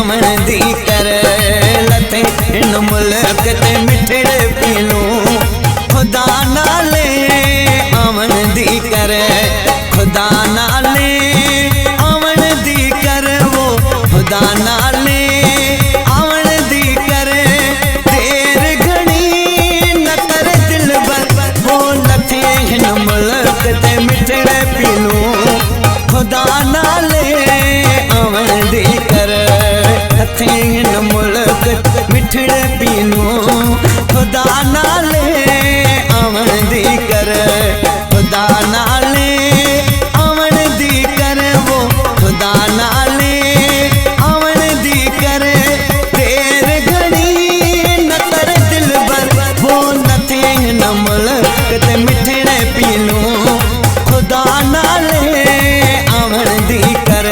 आवन दी कर लथे इन मुल्क ते मिठड़े पीलूं खुदा नाले आवन दी कर खुदा नाले आवन दी कर वो खुदा नाले आवन दी कर देर घणी न कर दिल बर वो लथे इन मुल्क ते मिठड़े पीलूं खुदा नाले आवन दी कर लथे इन मुल्क मिठड़े पीलूं खुदा नाले आवन दी कर खुदा नाले आवन दी कर वो खुदा नाले आवन दी कर देर घड़ी न कर दिल बर वो लथे इन मुल्क ते मिठड़े पीलूं खुदा नाले आवन दी कर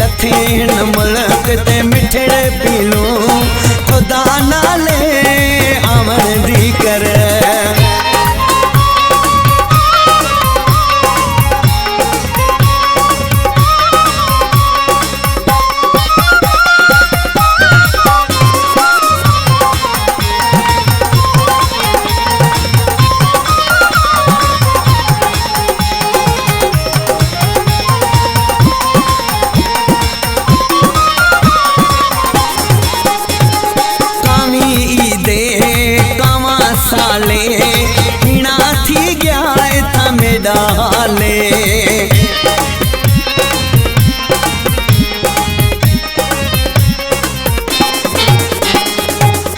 लथे इन मुल्क ते मिठड़े पीलूं खुदा नाले आवन दी कर साले हिना थी गया था मेरा हाले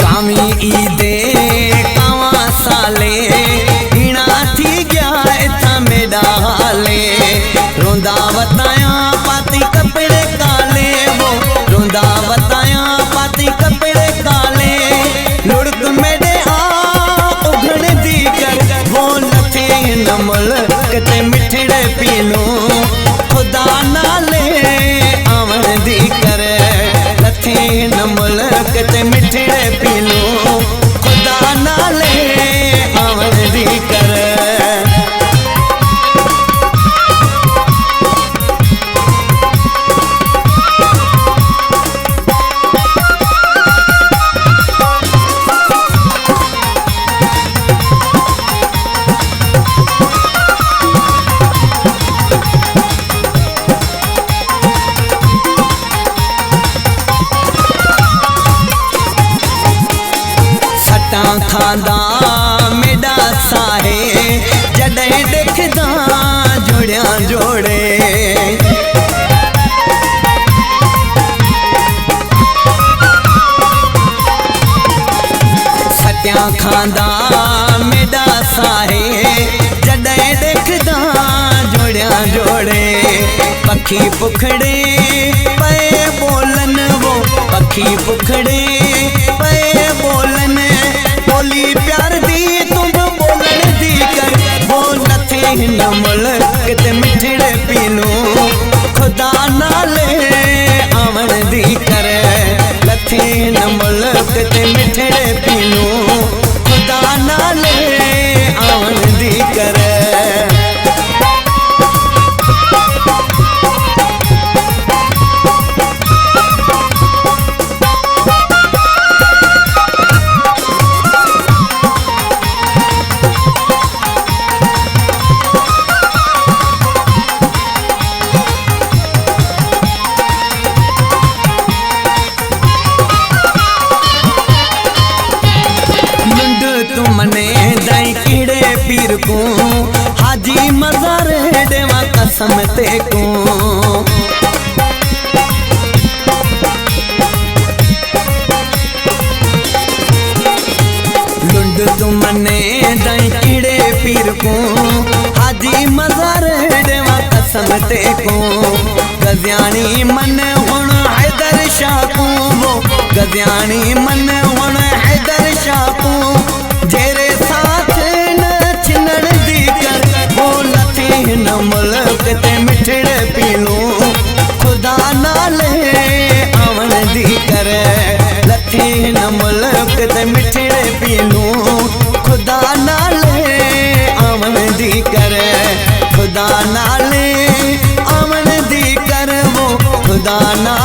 कामी ईदे कावा साले हिना थी गया था मेरा हाले रोंदा बताया पाती कपड़े काले वो रोंदा बताया पाती कपड़े काले लुढ़क मेरे न मुल्क ते मिठड़े पीलूं खुदा नाले आवन दी कर लथे न मुल्क ते मिठड़े पीलूं खुदा नाले आवन दी कर खादा मेरा साहे जड़े देखदा जोड़िया जोड़े सत्या खादा मेरा साहे जड़े देखदा जोड़िया जोड़े पखी पुखड़े पे बोलन वो पखी पुखड़े पे बोलन बोली प्यार दी तुम बोलन दी कर वो लथे न मुल्क ते मिठड़े पीलूं खुदा नाले आवन दी कर लथे न मुल्क ते मिठड़े पीलूं खुदा नाले आवन दी कर तुमने दाई कीड़े पीर को हाजी मजार देवा कसम ते को लुंड तुमने दाई कीड़े पीर को हाजी मजार देवा कसम ते को गजियानी मन हुण हैदर शाह को वो गजियानी मन हुण हैदर शाह को जेरे साथ न छिनड़ दी कर वो लथे न मुल्क ते मिठड़े पीलूं खुदा नाले आवन दी कर लथे न मुल्क ते मिठड़े पीलूं खुदा नाले आवन दी कर खुदा नाले आवन दी कर वो खुदा ना